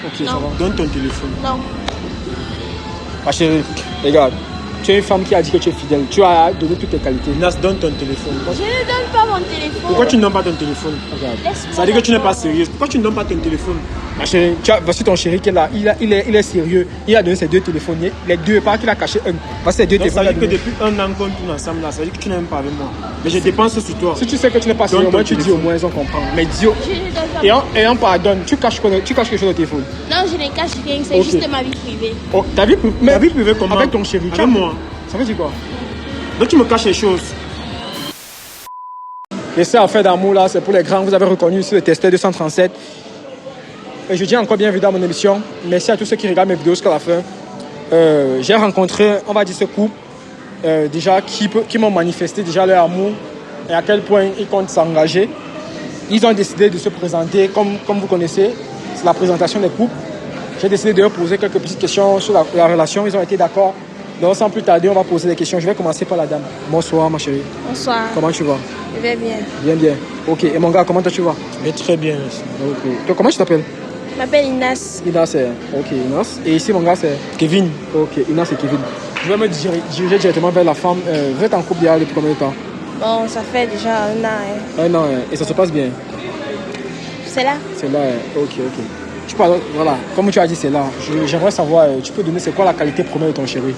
Ok, Non. ça va. Donne ton téléphone. Non. Ma chérie, regarde. Tu es une femme qui a dit que tu es fidèle. Tu as donné toutes tes qualités. Nas, donne ton téléphone. Je ne donne pas mon téléphone. Pourquoi tu ne donnes pas ton téléphone? Regarde. Laisse-moi Ça veut dire que tu n'es pas d'abord. sérieuse. Pourquoi tu ne donnes pas ton téléphone? Ma chérie, voici ton chéri qui est là. Il est sérieux. Il a donné ses 2 téléphones. Les 2, pas qu'il a caché un. Voici ses 2 Donc, ça téléphones. veut dire que depuis 1 an qu'on tourne ensemble là, ça veut dire que tu n'aimes pas avec moi. Mais je dépense sur toi. Si tu sais que tu n'es pas sérieux, moi, tu dis au moins, ils ont compris. Mais dis au... Je ne donne pas. Et on pardonne. Tu caches quelque chose au téléphone. Non, je ne cache rien. C'est Ok. juste ma vie privée. Oh, ta vie privée comment? Avec ton chéri. Avec moi. Ça veut dire quoi? Donc tu me caches les choses. Et ça, en fait d'amour là, c'est pour les grands. Vous avez reconnu ici le testeur 237. Et je dis encore bienvenue dans mon émission. Merci à tous ceux qui regardent mes vidéos jusqu'à la fin. J'ai rencontré, on va dire, ce couple déjà qui m'ont manifesté déjà leur amour et à quel point ils comptent s'engager. Ils ont décidé de se présenter comme vous connaissez. C'est la présentation des couples. J'ai décidé de leur poser quelques petites questions sur la relation. Ils ont été d'accord. Donc sans plus tarder, on va poser des questions. Je vais commencer par la dame. Bonsoir ma chérie. Bonsoir. Comment tu vas? Je vais bien. Bien, bien. Ok. Et mon gars, comment toi tu vas? Mais très bien. Ok. Toi, comment tu t'appelles? Je m'appelle Inas. Inas, c'est... Ok, Inas. Et ici, mon gars, c'est... Kevin. Ok, Inas et Kevin. Je vais me diriger directement vers la femme. Vous êtes en couple depuis combien de temps? Bon, ça fait déjà 1 an. 1 an. Et ça se passe bien? C'est là? C'est là. Ok, ok. Tu parles... Voilà. Comme tu as dit, c'est là. J'aimerais savoir, tu peux donner c'est quoi la qualité première de ton chéri?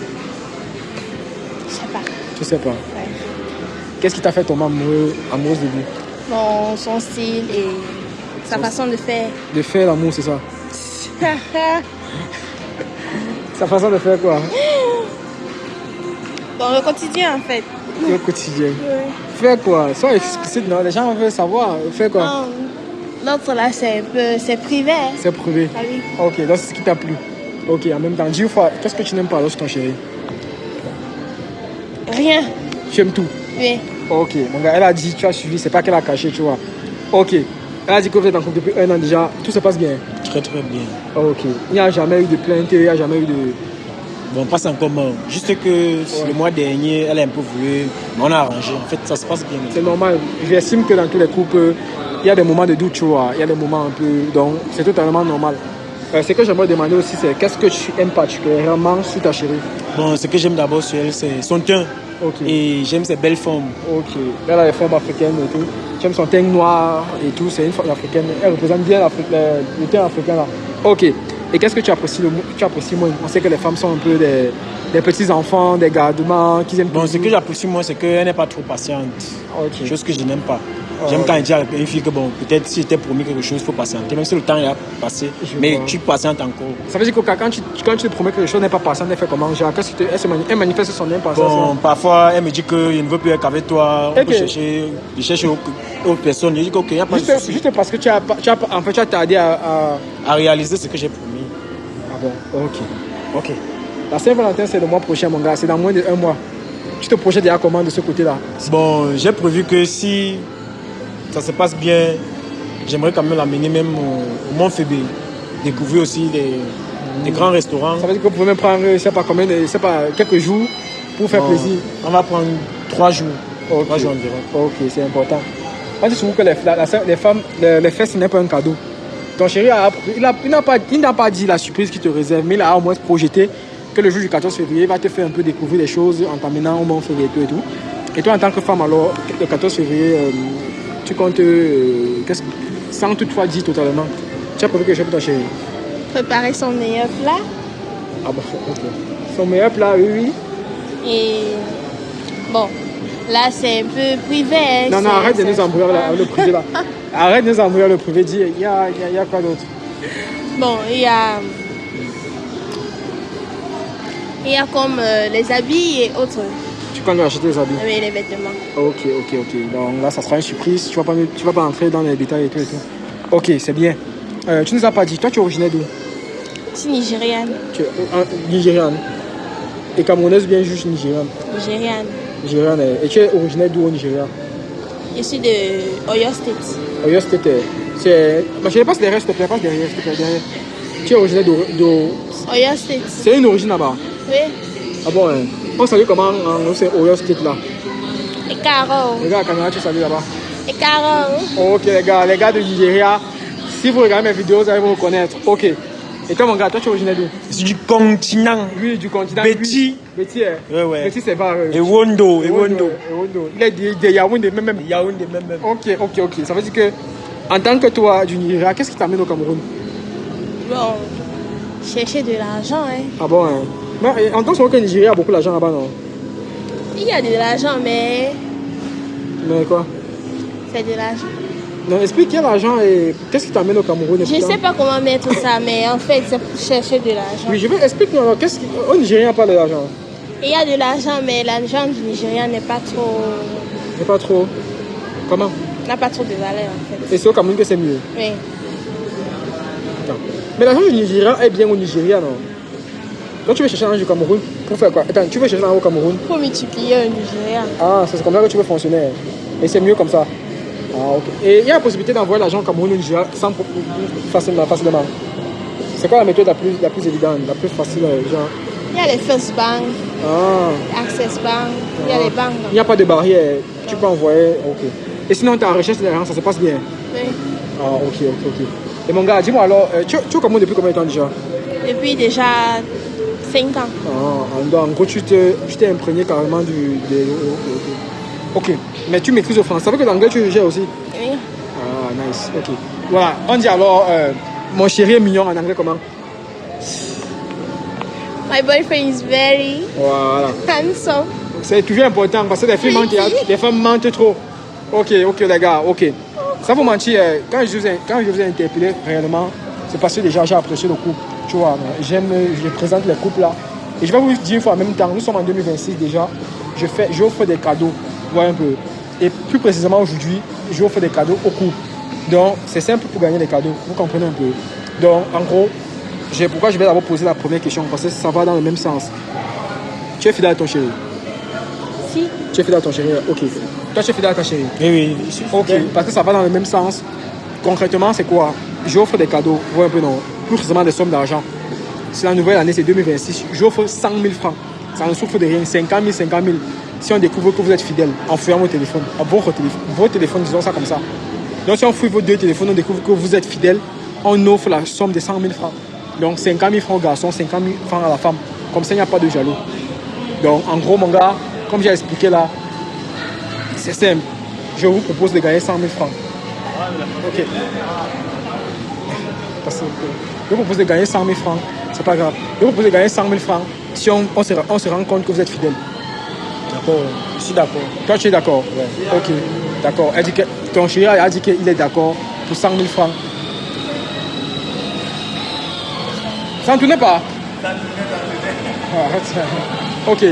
Je sais pas. Tu sais pas. Ouais. Qu'est-ce qui t'a fait tomber amoureuse de lui? Bon, son style et sa façon de faire. De faire l'amour, c'est ça? Sa façon de faire quoi? Dans le quotidien, en fait. Le quotidien. Ouais. Faire quoi? Sois explicite, non? Les gens veulent savoir. Faire quoi? Non, l'autre là, c'est un peu... C'est privé. Hein. C'est privé. Ah oui. Ok, donc c'est ce qui t'a plu. Ok, en même temps, dis une fois, qu'est-ce que tu n'aimes pas alors sur ton chéri? Rien. Tu aimes tout? Oui. Ok, mon gars, elle a dit, tu as suivi, c'est pas qu'elle a caché, tu vois. Ok, elle a dit que vous êtes en couple depuis 1 an déjà, tout se passe bien. Très très bien. Ok, il n'y a jamais eu de plainte, il n'y a jamais eu de... Bon, pas en commun. Juste que le mois dernier, elle a un peu voulu, mais on a arrangé. En fait, ça se passe bien. C'est normal. J'estime que dans tous les couples, il y a des moments de doute, tu vois. Il y a des moments un peu... Donc, c'est totalement normal. Ce que j'aimerais demander aussi, c'est qu'est-ce que tu aimes particulièrement sur ta chérie? Bon, ce que j'aime d'abord sur elle, c'est son teint. Ok. Et j'aime ses belles formes. Ok. Elle a les formes africaines et tout. Tu aimes son teint noir et tout. C'est une femme africaine. Elle représente bien le teint africain là. Ok. Et qu'est-ce que tu apprécies moins? On sait que les femmes sont un peu des petits enfants, des gardements, qui aiment Bon, ce que j'apprécie moi, c'est qu'elle n'est pas trop patiente. Ok. Chose que je n'aime pas. J'aime quand elle dit à une fille que bon, peut-être si j'étais promis quelque chose, il faut patienter. Même si le temps est passé, mais tu patientes encore. Ça veut dire que quand tu te promets que les choses n'est pas passant, elle fait comment? Genre, elle manifeste son impatience? Bon, parfois, elle me dit qu'il ne veut plus être avec toi. On peut chercher autre personne. Je dis ok, il n'y a pas de souci. Juste parce que tu as tardé à réaliser ce que j'ai promis. Ah bon, ok. La Saint-Valentin, c'est le mois prochain, mon gars. C'est dans moins de 1 mois. Tu te projettes déjà comment de ce côté-là? Bon, j'ai prévu que si ça se passe bien, j'aimerais quand même l'amener même au Mont-Fébé. Découvrir aussi des grands restaurants. Ça veut dire que vous pouvez même prendre, quelques jours pour faire plaisir. On va prendre 3 jours. Okay. 3 jours environ. Ok, c'est important. On dit souvent que les fesses, ce n'est pas un cadeau. Ton chéri, il n'a pas dit la surprise qu'il te réserve, mais il a au moins projeté que le jour du 14 février, il va te faire un peu découvrir des choses en t'amenant au Mont-Fébé et tout. Et toi, en tant que femme, alors, le 14 février, tu comptes, sans toutefois dire totalement, tu as prévu quelque chose pour ton chéri? Préparer son meilleur plat. Ah bon, ok. Son meilleur plat, oui. Et bon, là c'est un peu privé. Hein, non, arrête de nous embrouiller le privé là. Arrête de nous embrouiller le privé. Dis, il y a quoi d'autre? Bon, il y a comme les habits et autres. Tu comptes acheter les habits? Oui, les vêtements. Ok. Donc là, ça sera une surprise. Tu vas pas entrer dans les détails et tout. Ok, c'est bien. Tu nous as pas dit, toi tu es originaire d'où? Je suis nigériane. Tu es nigériane. Et camerounaise bien juste nigériane. Nigériane. Et tu es originaire d'où au Nigeria? Je suis de Oyo State. Oyo State. C'est... Je passe derrière, s'il te plaît. Derrière. Tu es originaire Oyo State. C'est une origine là-bas? Oui. Ah bon, hein. On salue comment c'est Oyo State là? Et Caro. Les gars à Canada, tu salues là-bas? Et Caro. Ok les gars de Nigeria, si vous regardez mes vidéos, vous allez vous reconnaître. Ok. Et toi, mon gars, toi, tu es originaire d'où? Je suis du continent. Oui, du continent. Betty. Betty, Ouais. Betty, c'est pas. Et Wondo. Il est de Yaoundé, même. Yaoundé, même. Ok. Ça veut dire que, en tant que toi, du Nigeria, qu'est-ce qui t'amène au Cameroun? Bon, chercher de l'argent, hein. Ah bon, hein? Mais en tant que Nigeria, il y a beaucoup d'argent là-bas, non? Il y a de l'argent, mais Mais quoi? c'est de l'argent. Non, explique quel argent et qu'est-ce qui t'amène au Cameroun? Je sais pas comment mettre ça, mais en fait, c'est pour chercher de l'argent. Oui, je veux expliquer. Qu'est-ce qui. Au Nigeria, pas de l'argent. Il y a de l'argent, mais l'argent du Nigeria n'est pas trop. C'est pas trop. Comment? N'a pas trop de valeur, en fait. Et c'est au Cameroun que c'est mieux. Oui. Attends. Mais l'argent du Nigeria est bien au Nigeria, non? Donc tu veux chercher l'argent du Cameroun pour faire quoi? Attends, tu veux chercher l'argent au Cameroun? Pour multiplier au Nigeria. Ah, c'est comme ça que tu veux fonctionner. Et c'est mieux comme ça. Ah, ok. Et il y a la possibilité d'envoyer l'argent au Cameroun ou au Nigeria facilement. C'est quoi la méthode la plus évidente, la plus facile, genre? Il y a les First Bank, Ah. Access Bank, il y a les banques. Il n'y a pas de barrière. Tu peux envoyer. Ok. Et sinon, tu as recherche de l'argent, ça se passe bien. Oui. Ah, ok. Et mon gars, dis-moi alors, tu es au Cameroun depuis combien de temps déjà? Depuis déjà 5 ans. Ah, en gros, tu t'es imprégné carrément ok. Mais tu maîtrises le français. Ça veut que l'anglais, tu le gères aussi? Oui. Ah, nice. Ok. Voilà. On dit alors, mon chéri est mignon en anglais comment? My boyfriend is very Voilà. handsome. C'est toujours important parce que les femmes mentent trop. Ok, les gars, ok. Ça vous mentir, quand je vous ai interpellé réellement, c'est parce que déjà j'ai apprécié le couple. Tu vois, je présente les couples là. Et je vais vous dire une fois en même temps, nous sommes en 2026 déjà, j'offre des cadeaux, voilà un peu. Et plus précisément aujourd'hui, j'offre des cadeaux au couple. Donc c'est simple pour gagner les cadeaux, vous comprenez un peu. Donc en gros, pourquoi je vais d'abord poser la première question, parce que ça va dans le même sens. Tu es fidèle à ton chéri? Si. Tu es fidèle à ton chéri, ok. Toi tu es fidèle à ta chérie? Oui. Ok, parce que ça va dans le même sens. Concrètement, c'est quoi? J'offre des cadeaux, voilà un peu non, plus précisément des sommes d'argent. C'est la nouvelle année, c'est 2026. J'offre 100 000 francs. Ça ne souffre de rien, 50 000. Si on découvre que vous êtes fidèle en fouillant votre téléphone, vos téléphones, disons ça comme ça. Donc si on fouille vos deux téléphones, on découvre que vous êtes fidèle, on offre la somme de 100 000 francs. Donc 50 000 francs au garçon, 50 000 francs à la femme. Comme ça, il n'y a pas de jaloux. Donc en gros, mon gars, comme j'ai expliqué là, c'est simple. Je vous propose de gagner 100 000 francs. Ok. Je vous propose de gagner 100 000 francs. C'est pas grave. Je vous propose de gagner 100 000 francs si on se rend compte que vous êtes fidèle. D'accord, je suis d'accord. Toi, tu es d'accord? Ouais. Ok, d'accord. Ton chéri a dit qu'il est d'accord pour 100 000 francs. Ça ne tourne pas? Ok.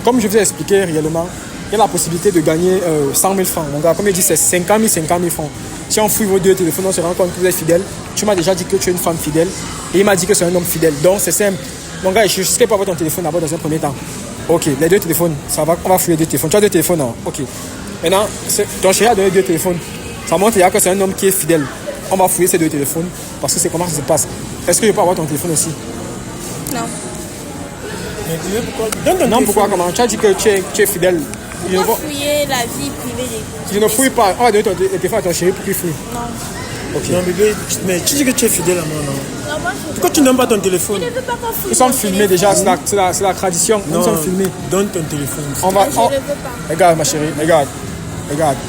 Comme je vous ai expliqué réellement, il y a la possibilité de gagner 100 000 francs. Mon gars, comme il dit, c'est 50 000 francs. Si on fouille vos deux téléphones, on se rend compte que vous êtes fidèle. Tu m'as déjà dit que tu es une femme fidèle. Et il m'a dit que c'est un homme fidèle. Donc, c'est simple. Mon gars, je ne sais pas avoir ton téléphone d'abord dans un premier temps. Ok, les deux téléphones, ça va, on va fouiller deux téléphones. Tu as deux téléphones, non? Ok. Maintenant, ton chéri a donné deux téléphones. Ça montre que c'est un homme qui est fidèle. On va fouiller ces deux téléphones parce que c'est comment ça se passe. Est-ce que je peux avoir ton téléphone aussi? Non. Mais pourquoi? Non, pourquoi? Comment? Tu as dit que tu es fidèle. Pourquoi fouiller la vie privée des... Je ne fouille pas. On va donner ton téléphone à ton chéri pour qu'il fouille. Non. Ok. Non, bébé, mais tu dis que tu es fidèle à moi, non? Non, moi, je Pourquoi tu n'aimes pas ton téléphone? ne veux pas qu'on fouille Nous sommes mon filmés téléphone. déjà, c'est la tradition. Nous sommes filmés. Donne ton téléphone. On va, Je ne veux pas. Regarde ma chérie, regarde.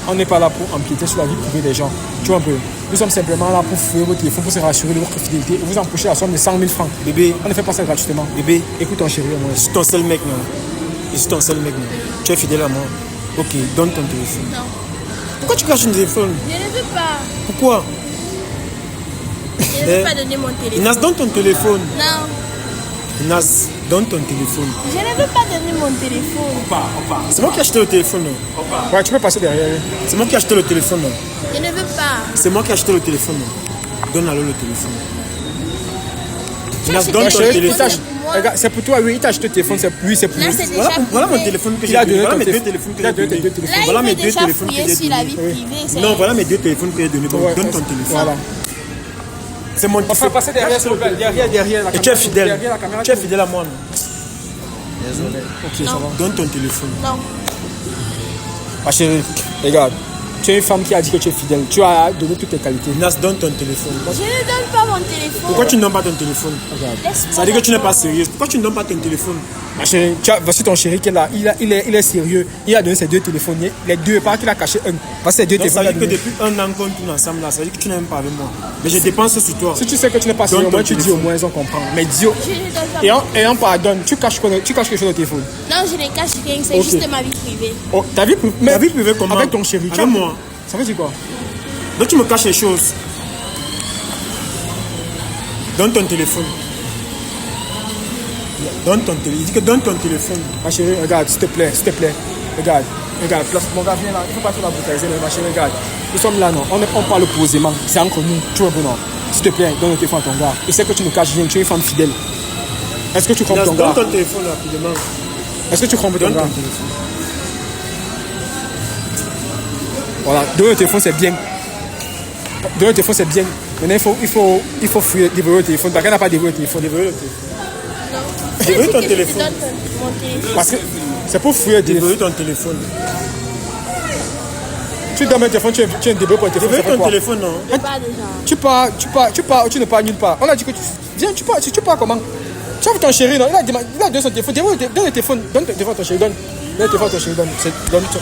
On n'est pas là pour empiéter sur la vie privée des gens. Tu vois un peu. Nous sommes simplement là pour fouiller votre téléphone, pour se rassurer de votre fidélité et vous empocher la somme de 100 000 francs. Bébé, On ne fait pas ça gratuitement. bébé, Écoute ton chéri, moi. je suis ton seul mec, non? Je suis ton seul mec, non? Tu es fidèle à moi? Ok, donne ton téléphone. Non. Pourquoi tu caches ton téléphone? Je ne veux pas. Pourquoi? Je ne veux pas donner mon téléphone. Nas, donne ton téléphone. Non. Nas, donne ton téléphone. Je ne veux pas donner mon téléphone. C'est moi qui ai acheté le téléphone, non? Ouais, tu peux passer derrière. C'est moi qui ai acheté le téléphone, non? Je ne veux pas. C'est moi qui ai acheté le téléphone, non? Donne alors le téléphone. Nas, c'est donne Ma ton ton chérie, téléphone. regarde, c'est pour toi, oui, il t'a acheté le téléphone, c'est pour Là, lui. c'est déjà Voilà mon privé. téléphone que Il j'ai a donné. donné Voilà ton mes deux téléphone. téléphones que Il a j'ai donné tes deux donnés. téléphones. Là, Voilà il mes veut deux déjà téléphones que fouiller j'ai sur la vie donnés. privée. c'est- Non, voilà mes deux téléphones que j'ai donnés. Donc, Ouais, donne ton téléphone. Voilà. C'est mon On va passer derrière, s'il vous plaît. Derrière la Et tu es caméra. fidèle. Derrière la caméra. Tu es fidèle à moi, non? Ok, ça va. Donne ton téléphone. Non. Ma chérie, regarde. Tu es une femme qui a dit que tu es fidèle. Tu as donné toutes tes qualités. Nas, donne ton téléphone. Je ne donne pas mon téléphone. Pourquoi tu ne donnes pas ton téléphone? Ça veut dire que tu n'es pas sérieuse. Pourquoi tu ne donnes pas ton téléphone? Ma chérie, voici ton chéri qui est là. Il est sérieux. Il a donné ses 2 téléphones. Les 2, pas qu'il a caché un. Voici ses 2 Donc, ça téléphones. veut dire que depuis un an qu'on tourne ensemble là, ça veut dire que tu n'aimes pas avec moi. Mais je dépense sur toi. Si tu sais que tu n'es pas sérieux, au moins tu dis au moins, ils ont compris. Mais dis, et on pardonne. Tu caches quelque chose au téléphone. Non, je ne cache rien, c'est juste ma vie privée. Oh, ta vie privée comment? Avec ton chéri. Avec moi. Ça veut dire quoi? Donc tu me caches les choses. Donne ton téléphone. Donne ton téléphone. Il dit que donne ton téléphone. Ma chérie, regarde, s'il te plaît. Regarde, place, mon gars, viens là. Il ne faut pas faire la brutaliser, ma chérie, regarde. Nous sommes là, non. On parle posément. C'est entre nous. Tu vois, non. S'il te plaît, donne le téléphone à ton gars. Et c'est que tu ne caches rien. Tu es une femme fidèle. Est-ce que tu crompes ton gars? Donne ton téléphone rapidement. Est-ce que tu crompes ton Donne gars? ton téléphone. Voilà, donner le téléphone, c'est bien. Donner le téléphone, c'est bien. Maintenant, il faut fouiller, dévorer le téléphone. Parce qu'elle n'a pas dévoré le téléphone. Déverrouiller le téléphone. Non. Déverrouille ton Je téléphone. te donne mon téléphone. Parce que c'est pour fouiller le téléphone. Déverrouille ton téléphone. Tu donnes un téléphone, tu es un débrouille pour le téléphone. Déverrouille ça fait ton quoi? téléphone, non? Je pars déjà. Tu ne pars nulle part. On a dit que tu viens, tu pars comment? Tu as vu ton chéri, non? Il a donné son téléphone. Donne le téléphone. Donne le téléphone à ton chéri. Donne le téléphone à ton chéri.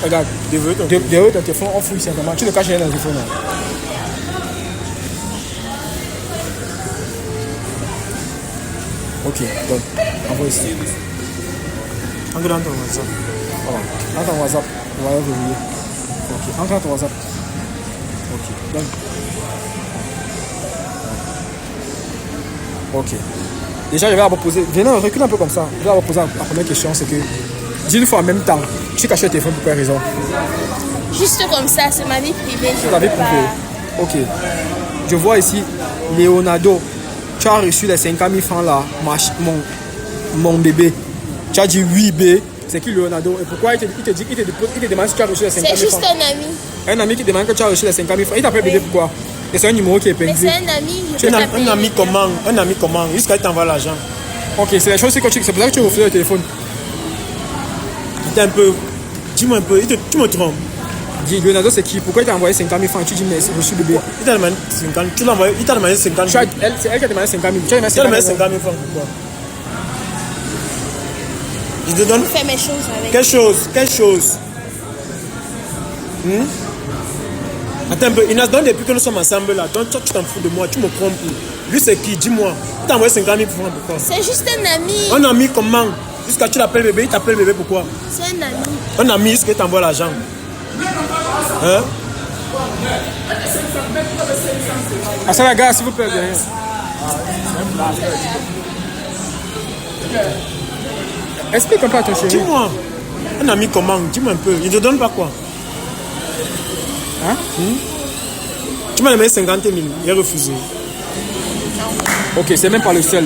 Regarde. Déverrouille ton téléphone. On fouille simplement. Tu ne caches rien dans le téléphone. Non? Ok, donne. Envoie ici. Entre dans ton WhatsApp. Voilà. Entre dans WhatsApp. On va verrouiller. Ok. Entre dans ton WhatsApp. Ok. Donne. Ok. Déjà, je vais d'abord poser. Venez, recule un peu comme ça. Je vais d'abord poser la première question. C'est que, dis une fois en même temps, tu caches le téléphone pour quelle raison? Juste comme ça, c'est ma vie privée. Tu l'avais prouvé. Ok. Je vois ici, Leonardo. Tu as reçu les 50 000 francs là, mon bébé. Tu as dit oui, B. C'est qui Leonardo? Et pourquoi il te demande si tu as reçu les 50 000 C'est francs? juste un ami. Un ami qui demande que tu as reçu les 50 000 francs. Il t'appelle bébé pourquoi? Et c'est un numéro qui est Mais épinglé. c'est un ami. Je peux t'appeler. Un ami comment? Un ami comment? Jusqu'à il t'envoie l'argent. Ok, c'est la chose, c'est pour ça que tu refais le téléphone. Attends un peu. Dis-moi un peu. Tu me trompes. Dis, Leonardo, c'est qui? Pourquoi il t'a envoyé 50 000 francs? Tu dis, mais c'est reçu bébé. Il t'a demandé 50. Tu l'as envoyé. Il t'a demandé 50 000. C'est elle qui a demandé 50 000. Tu as demandé Tu as demandé 50 000. 50 000 francs. Pourquoi? Je te donne Je fais mes choses avec. quelle chose? Attends un peu. Il nous donne depuis que nous sommes ensemble là. Donc toi, tu t'en fous de moi. Tu me trompes. Lui, c'est qui? Dis-moi. Il t'a envoyé 50 000 francs. Pourquoi? C'est juste un ami. Un ami comment? Jusqu'à tu l'appelles bébé. Il t'appelle bébé. Pourquoi? C'est un ami. Un ami jusqu'à il t'envoie l'argent. Hein? Ah, ça, la gars, s'il vous plaît, derrière. Explique un peu à ton chéri. Dis-moi. Un ami comment? Dis-moi un peu. Il te donne pas quoi? Hein? Tu m'as demandé 50 000. Il a refusé. Ok, c'est même pas le seul.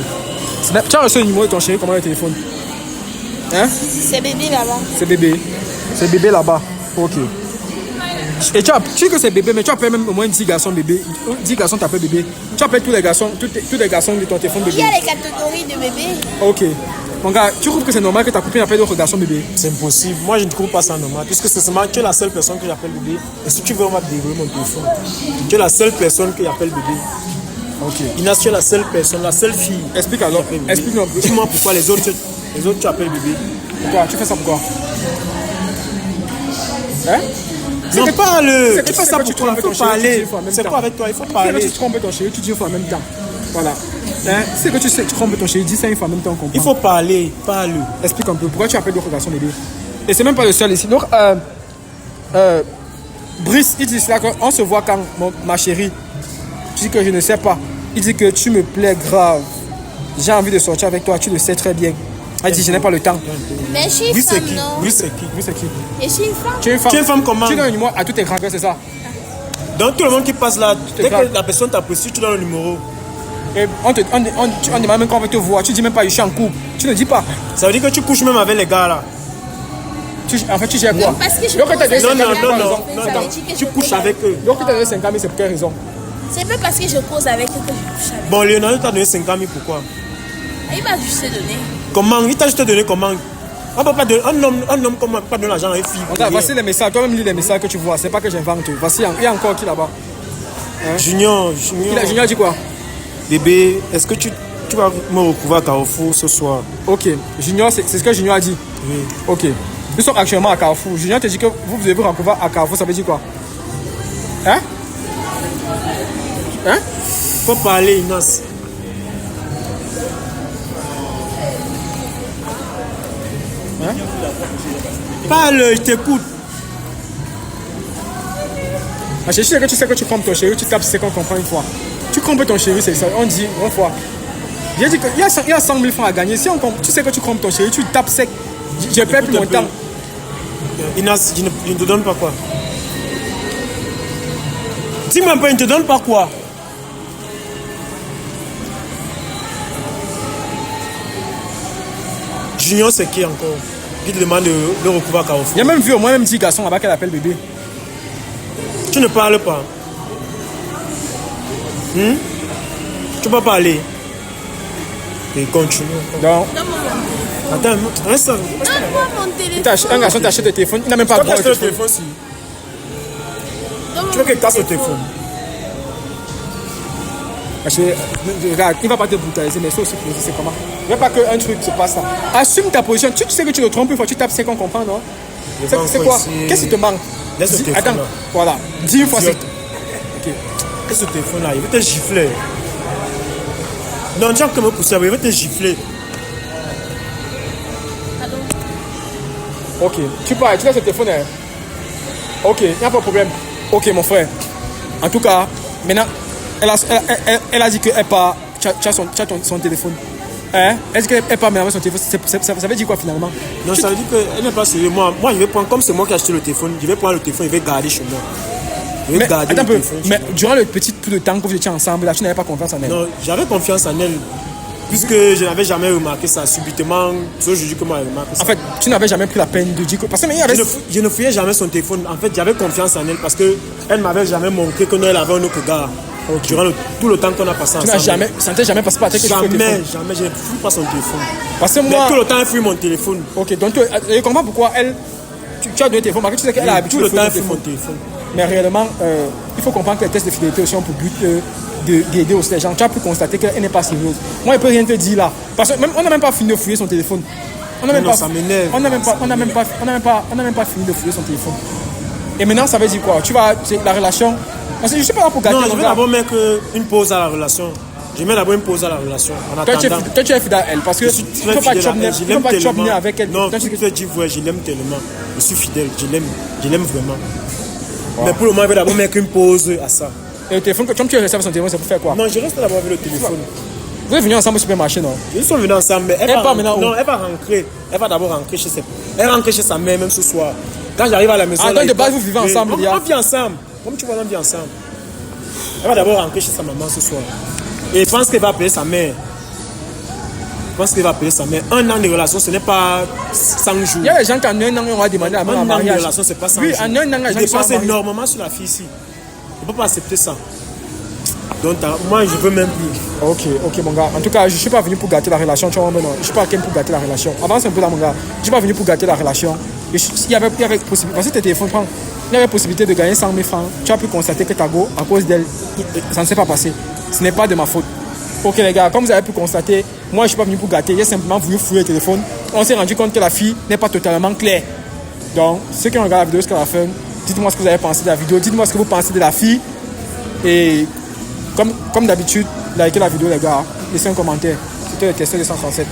Tu as reçu le numéro de ton chéri, comment le téléphone? Hein? C'est bébé là-bas. C'est bébé. C'est bébé là-bas. Ok. Et tu sais que c'est bébé, mais tu appelles même au moins 10 garçons bébé. 10 garçons t'appellent bébé. Tu appelles tous les garçons de ton téléphone Il bébé. y a les catégories de bébé. Ok. Mon gars, tu trouves que c'est normal que ta copine appelle d'autres garçons bébé? C'est impossible. Moi, je ne trouve pas ça normal. Puisque c'est seulement tu es la seule personne que j'appelle bébé. Et si tu veux, on va te dévoiler mon téléphone. Tu es la seule personne que j'appelle bébé. Ok. Inès, tu es la seule personne, la seule fille. Explique alors. Explique-nous un peu. Dis-moi pourquoi les autres tu appelles bébé. Pourquoi? Tu fais ça pourquoi? Hein? Non, parle. c'est que Tu fais tu ça sais que tu pourquoi? Il trompes faut ton chéri, tu dis parler. il faut en même C'est temps. quoi avec toi? Il faut C'est que parler. tu trompes ton chéri, tu dis il faut en même temps. Voilà. Hein? C'est que tu sais que tu trompes ton chéri, dis ça il faut en même temps, on comprend. Il faut parler. Parle. Explique un peu pourquoi tu appelles d'autres garçons bébé. Et c'est même pas le seul ici. Donc, Brice, il dit cela qu'on se voit quand ma chérie. Tu dis que je ne sais pas. Il dit que tu me plais grave. J'ai envie de sortir avec toi, tu le sais très bien. Elle dit je n'ai pas le temps. Mais je suis Oui, c'est femme, qui? non? Oui, c'est qui? Oui, c'est qui? Je suis une femme. Tu es une femme. Tu es une femme comment? Tu donnes un numéro à tous tes grands frères, c'est ça? Donc tout le monde qui passe là, dès grave. que la personne t'apprécie, tu donnes le numéro. Et on demande même qu'on veut te voir. Tu dis même pas je suis en couple. Tu ne dis pas. Ça veut dire que tu couches même avec les gars là. En fait, tu gères quoi? Non, parce que je Donc, pose t'as donné avec 50 000 les pour gars, quelle raison? non, ça non. veut dire que Tu je couches pose avec eux. Donc, tu t'as donné 50 000, c'est pour quelle raison? C'est pas parce que je cause avec eux que je couche avec. Bon, Leonardo t'a donné 50 000 pourquoi? Il m'a juste donné. Comment? Il t'a juste donné comment? On peut pas donner, un homme comment pas donner l'argent à une fille? Regarde, voici les messages. Toi-même, lis les messages que tu vois. C'est pas que j'invente. Voici, il y a encore qui là-bas? Junior. Junior dit quoi? Bébé, est-ce que tu vas me retrouver à Carrefour ce soir? Ok, Junior, c'est ce que Junior a dit. Oui. Ok, nous sommes actuellement à Carrefour. Junior te dit que vous devez vous retrouver à Carrefour, ça veut dire quoi? Hein? Hein? Faut parler, Inas. Hein? Parle, je t'écoute. Ah, je sais que tu sais que tu trompes ton chéri, tu tapes c'est qu'on comprend une fois. Tu trompes ton chéri, c'est ça. On dit une fois. J'ai dit qu'il y a 100 000 francs à gagner. Si tu sais que tu trompes ton chéri, tu tapes sec. Je perds plus mon temps. Inas, je ne te donne pas quoi? Dis-moi un peu, je ne te donne pas quoi? Junior, c'est qui encore? Qui te demande de le recouvrir à Carrefour? Il y a même vu au moins même 10 garçons là-bas qu'elle appelle bébé. Tu ne parles pas. Tu peux parler. Et continue. Donc, Attends, un instant. Donne-moi mon téléphone. un garçon t'achète le téléphone, il n'a même pas Toi, droit au casse le téléphone. téléphone, si. Donne-moi Tu veux mon qu'il casse le téléphone? Parce que, regarde, il ne va pas te brutaliser, mais ça aussi, c'est comment? Il ne veut pas qu'un truc se passe là. Assume ta position. Tu sais que tu le trompes une fois, tu tapes, c'est qu'on comprend, non? C'est quoi? Qu'est-ce qui te manque? Laisse le téléphone Attends, là. voilà. Dis une fois, c'est. Idiote. Ok. Laisse le téléphone là, il veut te gifler. Non, tu as que me pousser, il veut te gifler. Ok. Tu parles, tu laisses le téléphone. Hein? Ok, il n'y a pas de problème. Ok, mon frère. En tout cas, maintenant, elle a dit qu'elle part. Tu as son téléphone. Hein? Est-ce qu'elle part maintenant avec son téléphone? Ça veut dire quoi finalement? Non, ça veut dire qu'elle n'est pas sérieuse. Moi, je vais prendre, comme c'est moi qui ai acheté le téléphone, je vais prendre le téléphone, je vais garder chez moi. Je vais Mais garder attends un le peu. téléphone. Mais durant le petit peu de temps que vous étiez ensemble, là, tu n'avais pas confiance en elle. Non, j'avais confiance en elle. Puisque je n'avais jamais remarqué ça subitement. C'est aujourd'hui que moi j'ai remarqué ça. En fait, tu n'avais jamais pris la peine de dire que. Parce que mais il y avait. Je ne fouillais jamais son téléphone. En fait, j'avais confiance en elle parce qu'elle ne m'avait jamais montré qu'elle avait un autre gars. Durant tout le temps qu'on a passé Tu ensemble. n'as jamais. Ça ne t'est jamais passé par la tête que tu fais le téléphone. Jamais, je ne fouille pas son téléphone. Parce que Mais moi. tout le temps, elle fouille mon téléphone. Ok, donc je comprends pourquoi elle. Tu as deux téléphones, parce que tu sais qu'elle a l'habitude Tout de le temps, fouiller elle ton fouille mon téléphone. téléphone. Mais réellement, il faut comprendre que les tests de fidélité aussi ont pour but d'aider aussi les gens. Tu as pu constater qu'elle n'est pas sérieuse. Moi, je ne peux rien te dire là. Parce que même, on n'a même pas fini de fouiller son téléphone. On n'a même, Non, pas- ça m'énerve. on n'a même pas fini de fouiller son téléphone. Et maintenant, ça veut dire quoi? C'est la relation. Parce que je ne suis pas là pour gâter Non, mon je vais gars. d'abord mettre une pause à la relation. Je mets d'abord une pause à la relation. En Toi, tu attendant. es fidèle à elle. Parce que Je suis tu très ne peux pas fidèle à elle. Je l'aime chopner tellement. avec elle. Non, Toi, tu tu- peux dire, ouais, je l'aime tellement. Je suis fidèle, je l'aime vraiment. Mais pour le moment, je vais d'abord mettre une pause à ça. Et le téléphone, comme tu es resté avec son téléphone, c'est pour faire quoi? Non, je reste d'abord avec le téléphone. Vous êtes venus ensemble au supermarché, non? Ils sont venus ensemble, mais Elle part maintenant où? non, elle va rentrer. Elle va d'abord rentrer chez Elle rentre chez sa mère même ce soir. Quand j'arrive à la maison. Ah, là, donc de base, vous vivez ensemble, on, il y a- on vit ensemble. Comme tu vois, on vit ensemble. Elle va d'abord rentrer chez sa maman ce soir. Et je pense qu'elle va appeler sa mère. Je pense qu'elle va appeler sa mère. 1 an de relation, ce n'est pas 100 jours. Il y a des gens qui en un an on va demander la main en 1 an de mariage. relation, c'est pas 100 Oui, jours. en un an, les gens Il qui sont dépense mariés. énormément sur la fille ici. Je ne peux pas accepter ça. Donc, moi, je veux même plus. Ok, mon gars. En tout cas, je ne suis pas venu pour gâter la relation. Tu vois, non. Je ne suis pas quelqu'un pour gâter la relation. Avance un peu là, mon gars. Je ne suis pas venu pour gâter la relation. Il y avait possibilité. Parce que tes téléphones, il y avait possibilité de gagner 100 000 francs. Tu as pu constater que ta go, à cause d'elle, ça ne s'est pas passé. Ce n'est pas de ma faute. Ok, les gars, comme vous avez pu constater, moi, je ne suis pas venu pour gâter. J'ai simplement voulu fouiller le téléphone. On s'est rendu compte que la fille n'est pas totalement claire. Donc, ceux qui ont regardé la vidéo jusqu'à la fin, dites-moi ce que vous avez pensé de la vidéo. Dites-moi ce que vous pensez de la fille. Et comme d'habitude, likez la vidéo, les gars. Laissez un commentaire. C'était le testeur 237.